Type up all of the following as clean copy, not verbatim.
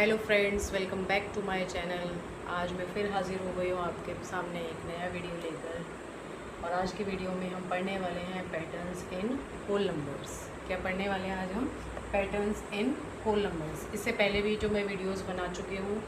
Hello friends, welcome back to my channel. आज मैं फिर हाज़िर हो गई हूँ आपके सामने एक नया वीडियो लेकर। और आज की वीडियो में हम पढ़ने वाले हैं पैटर्न्स इन होल नंबर्स। क्या पढ़ने वाले हैं आज हम? Patterns in whole numbers. इससे पहले भी जो मैं वीडियोस बना चुकी हूँ,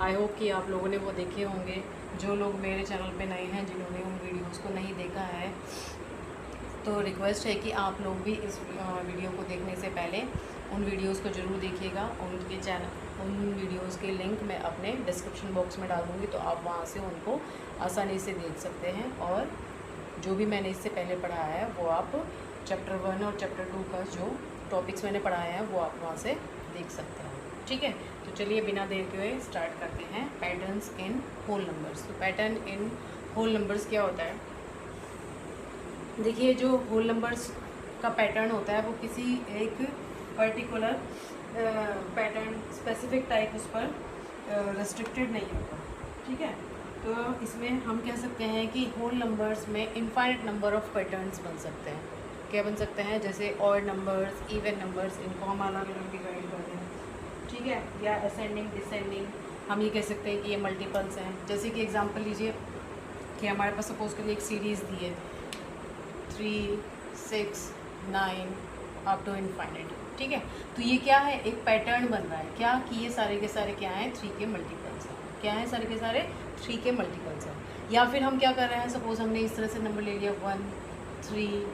आई होप कि आप लोगों ने वो देखे होंगे। जो लोग मेरे चैनल पे नए हैं, जिन्होंने उन वीडियोस को नहीं देखा है, तो रिक्वेस्ट है कि आप लोग भी इस वीडियो को देखने से पहले उन वीडियोस को ज़रूर देखिएगा। उनके चैनल उन वीडियोस के लिंक मैं अपने डिस्क्रिप्शन बॉक्स में डाल दूँगी, तो आप वहाँ से उनको आसानी से देख सकते हैं। और जो भी मैंने इससे पहले पढ़ाया है वो आप चैप्टर 1 और चैप्टर 2 का जो टॉपिक्स मैंने पढ़ाया है वो आप वहाँ से देख सकते हैं। ठीक है, तो चलिए बिना देर के हुए स्टार्ट करते हैं पैटर्न्स इन होल नंबर्स। तो पैटर्न इन होल नंबर्स क्या होता है? देखिए, जो होल नंबर्स का पैटर्न होता है वो किसी एक पर्टिकुलर पैटर्न, स्पेसिफिक टाइप उस पर रेस्ट्रिक्टेड नहीं होता। ठीक है, तो इसमें हम कह सकते हैं कि होल नंबर्स में इनफाइनाइट नंबर ऑफ पैटर्न्स बन सकते हैं। क्या बन सकते हैं? जैसे ऑड नंबर्स, इवन नंबर्स, इनको हम अलग अलग डिवाइड कर दें। ठीक है, या असेंडिंग डिसेंडिंग हम ये कह सकते हैं कि ये मल्टीपल्स हैं। जैसे कि एग्जांपल लीजिए कि हमारे पास सपोज करिए एक सीरीज़ दी है 3, 6, 9 अप टू इनफाइनाइट। ठीक है, तो ये क्या है? एक पैटर्न बन रहा है। क्या कि ये सारे के सारे क्या हैं? 3 के मल्टीपल्स हैं। क्या है? सारे के सारे 3 के मल्टीपल्स हैं। या फिर हम क्या कर रहे हैं? सपोज हमने इस तरह से नंबर ले लिया 1, 3,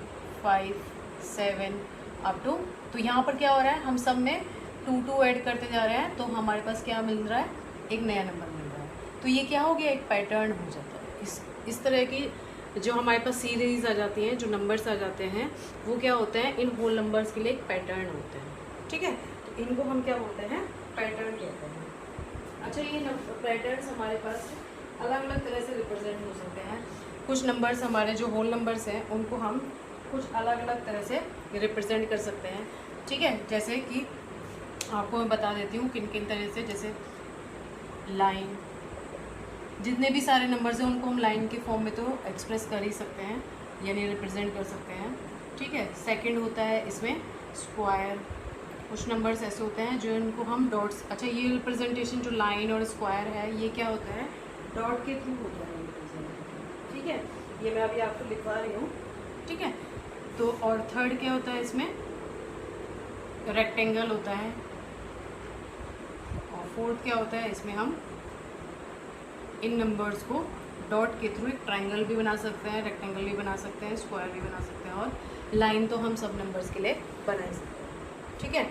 5, 7 अप टू, तो यहाँ पर क्या हो रहा है? हम सब में 2 ऐड करते जा रहे हैं, तो हमारे पास क्या मिल रहा है? एक नया नंबर मिल रहा है। तो ये क्या हो गया? एक पैटर्न हो जाता है। इस तरह की जो हमारे पास सीरीज़ आ जाती हैं, जो नंबर्स आ जाते हैं, वो क्या होते हैं? इन होल नंबर्स के लिए एक पैटर्न होते हैं। ठीक है, तो इनको हम क्या बोलते हैं? पैटर्न कहते हैं। अच्छा, ये पैटर्न्स हमारे पास अलग अलग तरह से रिप्रेजेंट हो सकते हैं। कुछ नंबर्स हमारे जो होल नंबर्स हैं उनको हम कुछ अलग अलग तरह से रिप्रेजेंट कर सकते हैं। ठीक है, जैसे कि आपको मैं बता देती हूँ किन किन तरह से। जैसे लाइन, जितने भी सारे नंबर्स हैं उनको हम लाइन के फॉर्म में तो एक्सप्रेस कर ही सकते हैं, यानी रिप्रेजेंट कर सकते हैं। ठीक है, सेकंड होता है इसमें स्क्वायर। कुछ नंबर्स ऐसे होते हैं जो इनको हम डॉट्स, अच्छा ये रिप्रेजेंटेशन जो लाइन और स्क्वायर है ये क्या होता है? डॉट के थ्रू होता है रिप्रेजेंट। ठीक है, ये मैं अभी आपको लिखवा रही हूँ। ठीक है, तो और थर्ड क्या होता है इसमें? रेक्टेंगल होता है। और फोर्थ क्या होता है? इसमें हम इन नंबर्स को डॉट के थ्रू एक ट्रायंगल भी बना सकते हैं, रेक्टेंगल भी बना सकते हैं, स्क्वायर भी बना सकते हैं, और लाइन तो हम सब नंबर्स के लिए बना ही सकते हैं। ठीक है,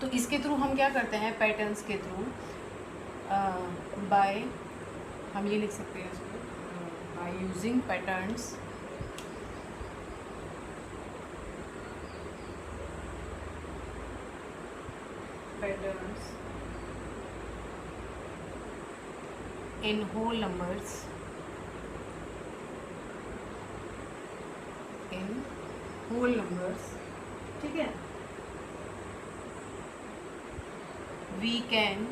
तो इसके थ्रू हम क्या करते हैं? पैटर्न्स के थ्रू बाय, हम ये लिख सकते हैं इसको, by using patterns in whole numbers, in whole numbers. ठीक है, we can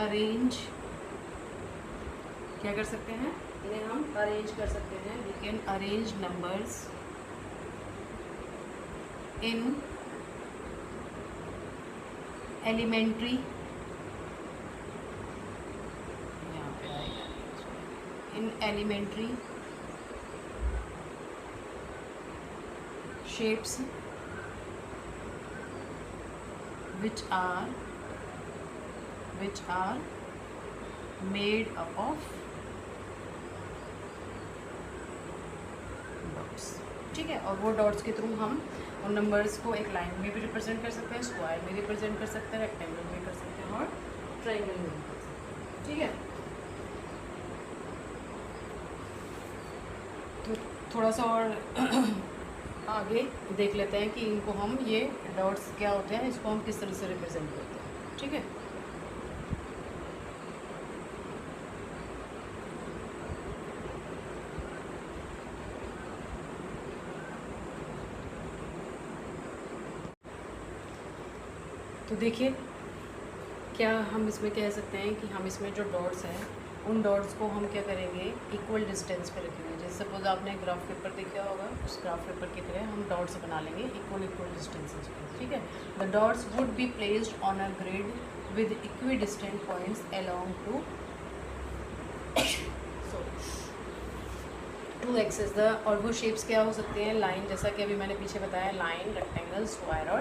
arrange, क्या कर सकते हैं? इन्हें हम अरेंज कर सकते हैं। we can arrange numbers in elementary, in elementary shapes which are made up of dots। ठीक है, और वो डॉट्स के थ्रू हम उन नंबर्स को एक लाइन में भी रिप्रेजेंट कर सकते हैं, स्क्वायर में रिप्रेजेंट कर सकते हैं, रेक्टेंगल में कर सकते हैं, और ट्रायंगल में भी कर सकते हैं। ठीक है, तो थोड़ा सा और आगे देख लेते हैं कि इनको हम, ये डॉट्स क्या होते हैं, इसको हम किस तरह से रिप्रेजेंट करते हैं। ठीक है, तो देखिए क्या हम इसमें कह सकते हैं कि हम इसमें जो डॉट्स हैं उन डॉट्स को हम क्या करेंगे, इक्वल डिस्टेंस पे रखेंगे। जैसे सपोज आपने ग्राफ पेपर देखा होगा, उस ग्राफ पेपर की तरह हम डॉट्स बना लेंगे इक्वल डिस्टेंसेज पे, ठीक है। The dots would be placed on a grid with equidistant points along to access the, और वो शेप्स क्या हो सकते हैं, लाइन, जैसा कि अभी मैंने पीछे बताया, लाइन, रेक्टेंगल, स्क्वायर और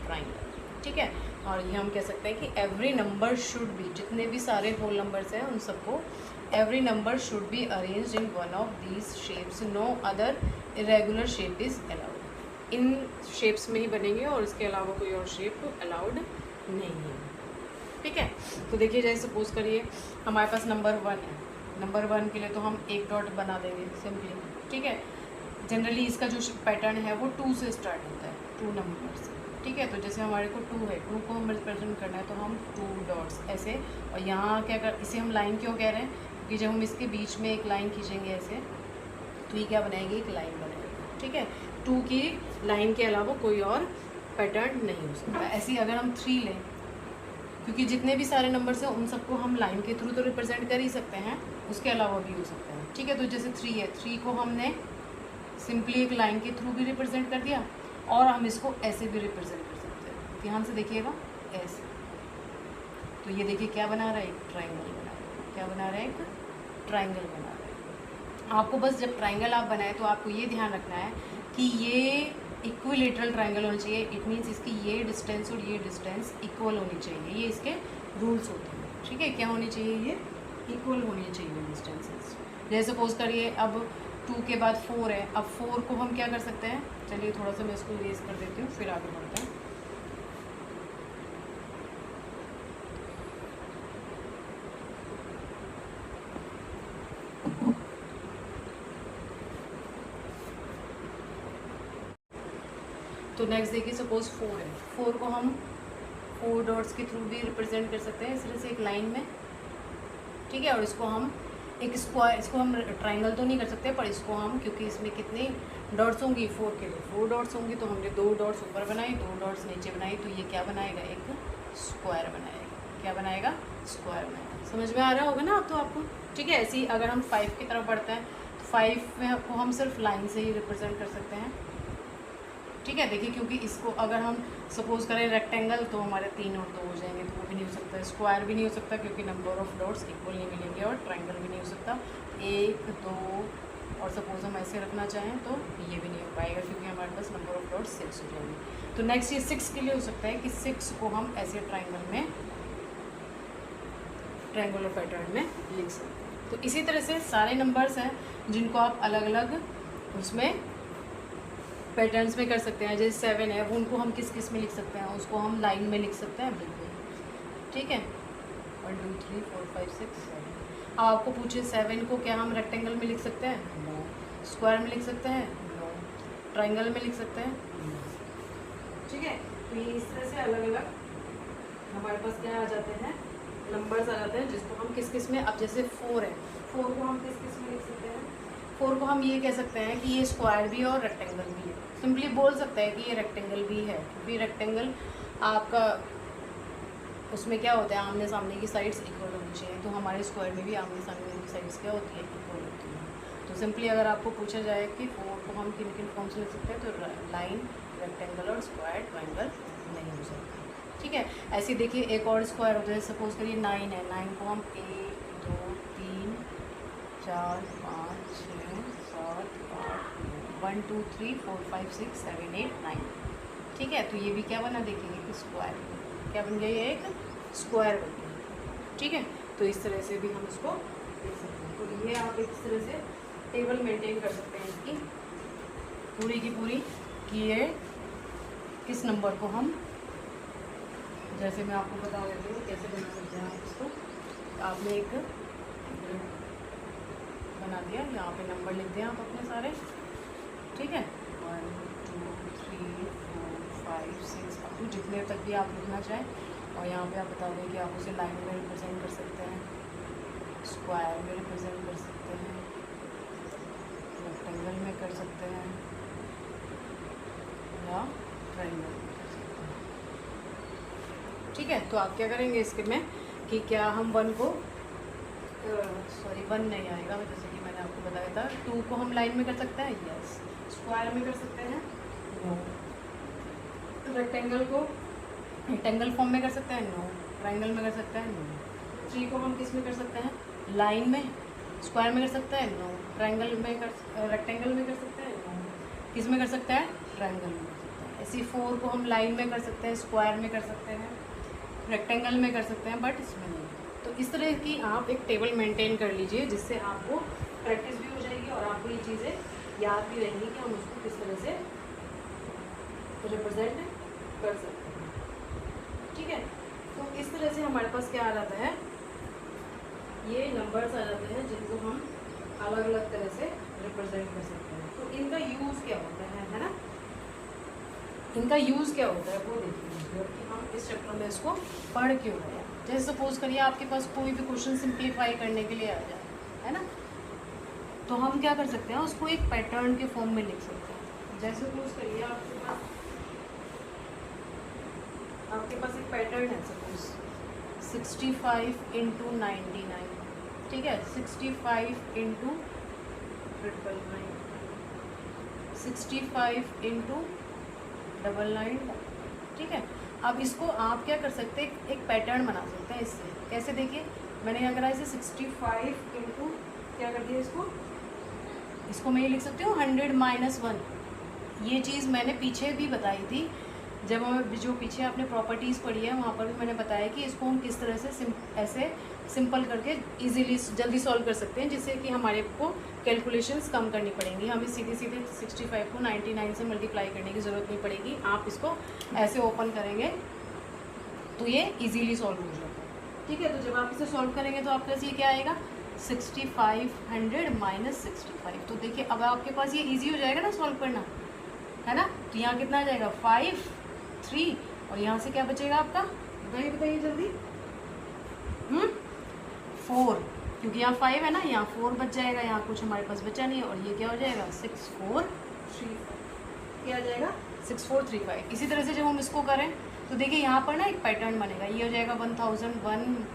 ट्राइंगल, ठीक है। और ये हम कह सकते हैं कि एवरी नंबर शुड बी, जितने भी सारे होल नंबर्स हैं उन सबको, every number should be arranged in one of these shapes, no other irregular shape is allowed. इन शेप्स में ही बनेंगे और इसके अलावा कोई और शेप अलाउड नहीं है, ठीक है। तो देखिए, जैसे सपोज करिए हमारे पास नंबर 1 है, नंबर 1 के लिए तो हम एक डॉट बना देंगे सिंपली, ठीक है। जनरली इसका जो पैटर्न है वो 2 से स्टार्ट होता है, 2 नंबर से, ठीक है। तो जैसे हमारे को 2 है, 2 को हम रिप्रेजेंट करना है तो हम 2 डॉट्स ऐसे, और यहाँ क्या कर, इसे हम लाइन क्यों कह रहे हैं, क्योंकि जब हम इसके बीच में एक लाइन खींचेंगे ऐसे, तो ये क्या बनाएगी, एक लाइन बनाएगी, ठीक है। 2 की लाइन के अलावा कोई और पैटर्न नहीं हो सकता। ऐसे ही अगर हम 3 लें, क्योंकि जितने भी सारे नंबर्स हैं उन सबको हम लाइन के थ्रू तो रिप्रेजेंट कर ही सकते हैं, उसके अलावा भी हो सकता है, ठीक है। तो जैसे 3 है, 3 को हमने सिंपली एक लाइन के थ्रू भी रिप्रेजेंट कर दिया, और हम इसको ऐसे भी रिप्रेजेंट कर सकते हैं। ध्यान से देखिएगा, ऐसे। तो ये देखिए क्या बना रहा है, एक ट्राइंगल बना रहा है। क्या बना रहा है, एक ट्राइंगल बना रहा है। आपको बस जब ट्राइंगल आप बनाए तो आपको ये ध्यान रखना है कि ये इक्विलेटरल ट्राइंगल होना चाहिए। इट मीन्स इसकी ये डिस्टेंस और ये डिस्टेंस इक्वल होनी चाहिए, ये इसके रूल्स होते हैं, ठीक है। क्या होनी चाहिए, ये इक्वल होनी चाहिए डिस्टेंसेस। जैसे सपोज करिए अब 2 के बाद 4 है, अब 4 को हम क्या कर सकते हैं, चलिए थोड़ा सा मैं इसको इरेज कर देती हूँ, फिर आगे बढ़ते हैं। तो नेक्स्ट देखिए, सपोज 4 है, 4 को हम 4 डॉट्स के थ्रू भी रिप्रेजेंट कर सकते हैं इस तरह से एक लाइन में, ठीक है। और इसको हम एक स्क्वायर, इसको हम ट्राइंगल तो नहीं कर सकते, पर इसको हम, क्योंकि इसमें कितनी डॉट्स होंगी, 4 के लिए 4 डॉट्स होंगी, तो हमने 2 डॉट्स ऊपर बनाई, 2 डॉट्स नीचे बनाई, तो ये क्या बनाएगा, एक स्क्वायर बनाएगा। क्या बनाएगा, स्क्वायर बनाएगा। समझ में आ रहा होगा ना अब तो आपको, ठीक है। ऐसे ही अगर हम 5 की तरफ बढ़ते हैं, तो 5 में को हम सिर्फ लाइन से ही रिप्रेजेंट कर सकते हैं, ठीक है। देखिए, क्योंकि इसको अगर हम सपोज करें रेक्टेंगल, तो हमारे 3 और 2 हो जाएंगे, तो वो भी नहीं हो सकता। स्क्वायर भी नहीं हो सकता क्योंकि नंबर ऑफ डॉट्स इक्वल नहीं मिलेंगे, और ट्राइंगल भी नहीं हो सकता, 1 2, और सपोज हम ऐसे रखना चाहें तो ये भी नहीं हो पाएगा क्योंकि हमारे पास नंबर ऑफ डॉट्स 6 हो जाएंगे। तो नेक्स्ट ये 6 के लिए हो सकता है कि 6 को हम ऐसे ट्राइंगल में, ट्राइंगुलर पैटर्न में लिख सकते हैं। तो इसी तरह से सारे नंबर्स हैं जिनको आप अलग अलग उसमें पैटर्न्स में कर सकते हैं। जैसे 7 है, वो उनको हम किस किस में लिख सकते हैं, उसको हम लाइन में लिख सकते हैं, बिल्कुल, ठीक है। 1 2 3 4 5 6 7। अब आपको पूछे 7 को क्या हम रेक्टेंगल में लिख सकते हैं, नो। स्क्वायर में लिख सकते हैं, नो। ट्राइंगल में लिख सकते हैं, नो, ठीक है। तो ये इस तरह से अलग अलग हमारे पास क्या आ जाते हैं, नंबर्स आ जाते हैं, जिसको हम किस किस में, अब जैसे 4 है, 4 को हम किस किस में लिख सकते हैं, 4 को हम ये कह सकते हैं कि ये स्क्वायर भी है और रेक्टेंगल भी है। सिंपली बोल सकते हैं कि ये रेक्टेंगल भी है, क्योंकि रेक्टेंगल आपका उसमें क्या होता है, आमने सामने की साइड्स इक्वल होनी चाहिए, तो हमारे स्क्वायर में भी आमने सामने की साइड्स क्या होती है, इक्वल होती है। तो सिंपली अगर आपको पूछा जाए कि 4 को हम किन किन फॉर्म से लिख सकते हैं, तो लाइन, रेक्टेंगल और स्क्वायर, ट्राइंगल नहीं हो सकता, ठीक है। ऐसे देखिए एक और स्क्वायर होता है, सपोज करिए 9 है, 9 को हम 1 2 3 4 5 6 7 8 1 2 3 4 5 6 7 8 9, ठीक है। तो ये भी क्या बना, देखिए एक स्क्वायर, क्या बन गया, ये एक स्क्वायर बन गया, ठीक है। तो इस तरह से भी हम इसको देख सकते हैं। तो ये आप इस तरह से टेबल मेंटेन कर सकते हैं इसकी पूरी की पूरी, कि ये किस नंबर को हम, जैसे मैं आपको बता देती हूँ कैसे बना सकते हैं आप इसको। आपने एक बना दिया, यहाँ पे नंबर लिख दिया आप अपने सारे, ठीक है, 1 2 3 4 5 6 अप टू जितने तक भी आप लिखना चाहें। और यहाँ पे आप बता दें कि आप उसे लाइन में रिप्रेजेंट कर सकते हैं, स्क्वायर में रिप्रेजेंट कर सकते हैं, रेक्टेंगल में कर सकते हैं, या ट्रायंगल में कर सकते हैं, ठीक है। तो आप क्या करेंगे इसके में कि क्या हम 1 को सॉरी 1 नहीं आएगा, जैसे कि मैंने आपको बताया था। 2 को हम लाइन में कर सकते हैं, यस। स्क्वायर में कर सकते हैं, नो। रेक्टेंगल को रेक्टेंगल फॉर्म में कर सकते हैं, नो। ट्रायंगल में कर सकते हैं, नो। 3 को हम किस में कर सकते हैं, लाइन में। स्क्वायर में कर सकते हैं, नो। ट्रायंगल में कर रेक्टेंगल में कर सकते हैं, नो। किस में कर सकते हैं, ट्रायंगल में कर सकते हैं। ऐसी 4 को हम लाइन में कर सकते हैं, स्क्वायर में कर सकते हैं, रेक्टेंगल में कर सकते हैं, बट इसमें नहीं। तो इस तरह की आप एक टेबल मेंटेन कर लीजिए, जिससे आपको प्रैक्टिस भी हो जाएगी और आपको ये चीज़ें याद भी रहेंगी कि हम उसको किस तरह से रिप्रेजेंट कर सकते हैं। ठीक है, तो इस तरह से हमारे पास क्या आ जाता है, ये नंबर्स आ जाते हैं जिनको हम अलग अलग तरह से रिप्रेजेंट कर सकते हैं। तो इनका यूज़ क्या होता है ना, इनका यूज़ क्या होता है वो देखिए कि हम इस चैप्टर में इसको पढ़ क्यों रहे हैं। जैसे सपोज करिए आपके पास कोई भी क्वेश्चन सिंप्लीफाई करने के लिए आ जाए, है ना, तो हम क्या कर सकते हैं, उसको एक पैटर्न के फॉर्म में लिख सकते हैं। जैसे सपोज करिए आपके पास एक पैटर्न है, सपोज 65 × 99, ठीक है, 65 × 999, 65 × 999, ठीक है। अब इसको आप क्या कर सकते हैं, एक पैटर्न बना सकते हैं इससे। कैसे, देखिए मैंने क्या करा, इसे 65 × क्या कर दिया, इसको मैं ये लिख सकती हूँ 100 - 1। ये चीज़ मैंने पीछे भी बताई थी, जब हमें जो पीछे आपने प्रॉपर्टीज़ पढ़ी है वहाँ पर भी मैंने बताया कि इसको हम किस तरह से ऐसे सिंपल करके इजीली जल्दी सॉल्व कर सकते हैं, जिससे कि हमारे को कैलकुलेशंस कम करनी पड़ेंगी। हमें सीधे 65 को 99 से मल्टीप्लाई करने की ज़रूरत नहीं पड़ेगी। आप इसको ऐसे ओपन करेंगे तो ये इजीली सॉल्व हो जाता है। ठीक है, तो जब आप इसे सॉल्व करेंगे तो आपके पास ये क्या आएगा, 6500 - 65। तो देखिए अब आपके पास ये ईजी हो जाएगा ना सॉल्व करना, है ना। तो यहाँ कितना आ जाएगा, 5 3, और यहाँ से क्या बचेगा आपका, बताइए जल्दी, 4, क्योंकि यहाँ 5 है ना, यहाँ 4 बच जाएगा, यहाँ कुछ हमारे पास बचा नहीं, और ये क्या हो जाएगा, 6435, क्या आ जाएगा, 6435। इसी तरह से जब हम इसको करें तो देखिए यहाँ पर ना एक पैटर्न बनेगा, ये हो जाएगा 1001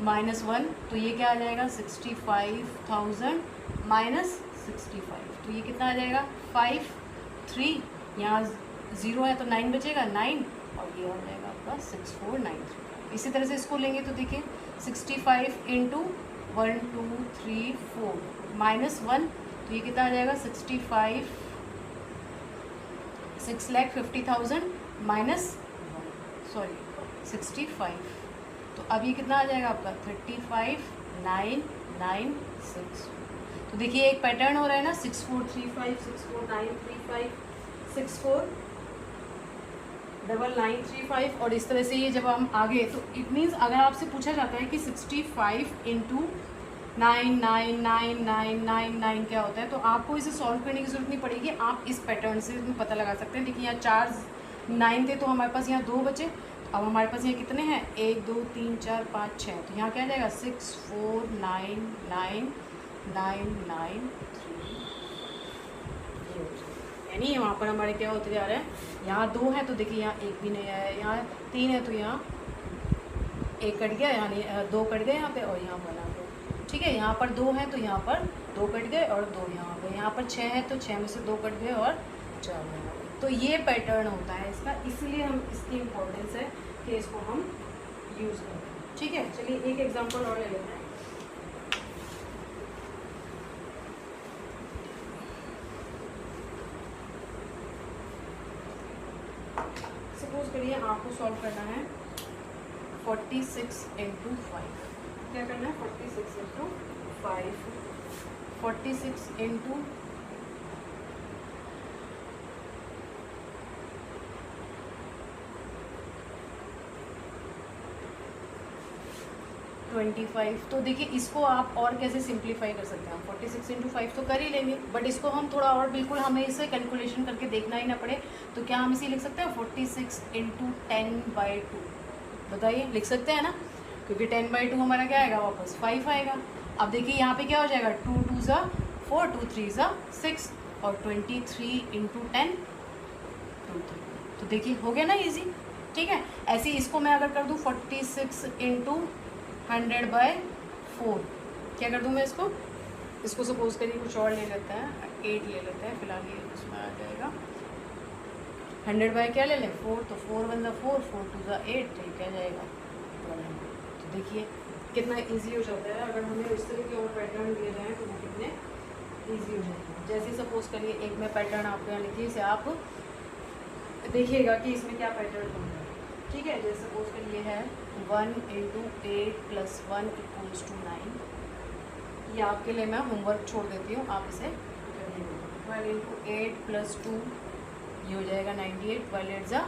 - 1, तो ये क्या आ जाएगा, 65,000 - 65। तो ये कितना आ जाएगा, 5 3, यहाँ 0 है तो 9 बचेगा, 9, और ये हो जाएगा आपका 6493। इसी तरह से इसको लेंगे तो देखिए 65 × 1 2 3 4 -1, तो ये कितना आ जाएगा, 65 6,50,000 -65। तो अब ये कितना आ जाएगा आपका, 35,996। तो देखिए एक पैटर्न हो रहा है ना, 6435 64935 649935, और इस तरह से ये जब हम आगे, तो इट मीन्स अगर आपसे पूछा जाता है कि 65 × 9999999 क्या होता है, तो आपको इसे सॉल्व करने की ज़रूरत नहीं पड़ेगी, आप इस पैटर्न से पता लगा सकते हैं। देखिए यहाँ 4 9 थे तो हमारे पास यहाँ 2 बचे, तो अब हमारे पास यहाँ कितने हैं, 1 2 3 4 5 6, तो यहाँ क्या आ जाएगा, 64999993। यानी वहाँ पर हमारे क्या होते जा रहे हैं, यहाँ 2 है तो देखिए यहाँ 1 भी नहीं आया, यहाँ 3 है तो यहाँ 1 कट गया, यानी 2 कट गए यहाँ पे, और यहाँ बना दो। ठीक है, यहाँ पर 2 है तो यहाँ पर 2 कट गए और 2 यहाँ गए, यहाँ पर 6 है तो 6 में से 2 कट गए और 4 यहाँ गए। तो ये पैटर्न होता है इसका, इसलिए हम इसकी इम्पोर्टेंस है कि इसको हम यूज़ करते हैं। ठीक है, चलिए एक एग्जांपल और ले लेते हैं। सपोज करिए आपको सॉल्व करना है 46 × 5। क्या करना है, 46 × 5, 46 × 25। तो देखिए इसको आप और कैसे सिंप्लीफाई कर सकते हैं, हम 46 × 5 तो कर ही लेंगे, बट इसको हम थोड़ा और, बिल्कुल हमें इसे कैलकुलेशन करके देखना ही ना पड़े, तो क्या हम इसे लिख सकते हैं 46 × 10/2। बताइए, लिख सकते हैं ना, क्योंकि 10/2 हमारा क्या आएगा, वापस 5 आएगा। अब देखिए यहाँ पे क्या हो जाएगा, 2 2 ज़ा 4, 2 3 ज़ा 6, और 23 × 10 23। तो देखिए हो गया ना इजी। ठीक है, ऐसे ही इसको मैं अगर कर दूँ 46 × 100/4, क्या कर दूँ मैं इसको सपोज करिए कुछ और ले लेते हैं, 8 ले लेते हैं फिलहाल, ये उसमें आ जाएगा 100 बाय क्या ले लें 4, तो 4 1 ज़ा 4, 4 2 ज़ा 8, तो ये क्या जाएगा 12। तो देखिए कितना इजी हो जाता है, अगर हमें इस तरह के और पैटर्न दिए जाएँ तो वो कितने इजी हो जाएंगे। जैसे सपोज करिए एक मैं पैटर्न आपको यहाँ लिखिए, इसे आप देखिएगा कि इसमें क्या पैटर्न बन रहा है। ठीक है, जैसे सपोज करिए है 1 × 8 + 1 = 9। ये आपके लिए मैं होमवर्क छोड़ देती हूँ, आप इसे करिएगा। 12 × 8 + 2 ये हो जाएगा 98, 12 8 ज़ा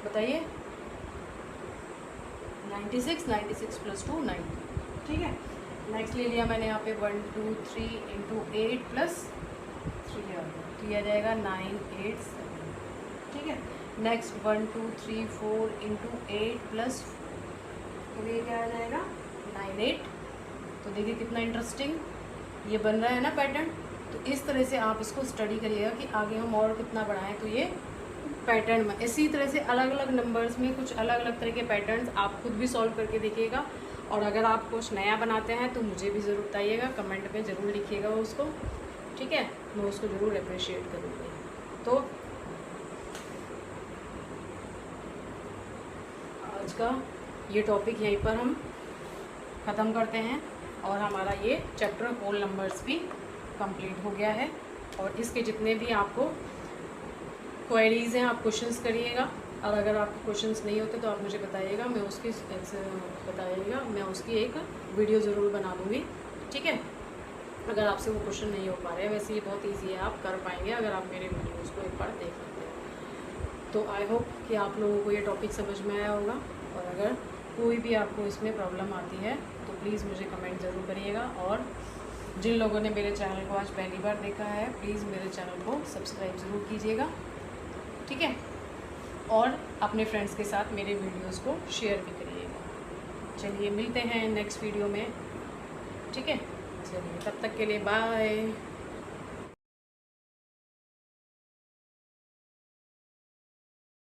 बताइए 96, 96 + 2 90। ठीक है, नेक्स्ट ले लिया मैंने यहाँ पे 1 2 3 × 8 + 3 आ गया, तो ये आ जाएगा 9 8 7। ठीक है, नेक्स्ट 1 2 3 4 × 8 + तो ये क्या आ जाएगा 9 8। तो देखिए कितना इंटरेस्टिंग ये बन रहा है ना पैटर्न। तो इस तरह से आप इसको स्टडी करिएगा कि आगे हम और कितना बढ़ाएं। तो ये पैटर्न में इसी तरह से अलग अलग नंबर्स में कुछ अलग अलग तरह के पैटर्न्स आप खुद भी सॉल्व करके देखिएगा। और अगर आप कुछ नया बनाते हैं तो मुझे भी ज़रूर बताइएगा, कमेंट में ज़रूर लिखिएगा उसको। ठीक है, मैं उसको ज़रूर अप्रिशिएट करूँगी। तो आज का ये टॉपिक यहीं पर हम ख़त्म करते हैं और हमारा ये चैप्टर होल नंबर्स भी कंप्लीट हो गया है। और इसके जितने भी आपको क्वेरीज़ हैं आप क्वेश्चंस करिएगा, और अगर आपके क्वेश्चंस नहीं होते तो आप मुझे बताइएगा, मैं उसकी एक वीडियो ज़रूर बना दूँगी। ठीक है, अगर आपसे वो क्वेश्चन नहीं हो पा रहे हैं, वैसे ये बहुत ईजी है, आप कर पाएंगे अगर आप मेरे वीडियोज़ को एक बार देख लेते हैं। तो आई होप कि आप लोगों को ये टॉपिक समझ में आया होगा। और अगर कोई भी आपको इसमें प्रॉब्लम आती है तो प्लीज़ मुझे कमेंट ज़रूर करिएगा। और जिन लोगों ने मेरे चैनल को आज पहली बार देखा है प्लीज़ मेरे चैनल को सब्सक्राइब ज़रूर कीजिएगा। ठीक है, और अपने फ्रेंड्स के साथ मेरे वीडियोस को शेयर भी करिएगा। चलिए मिलते हैं नेक्स्ट वीडियो में। ठीक है, चलिए तब तक के लिए बाय।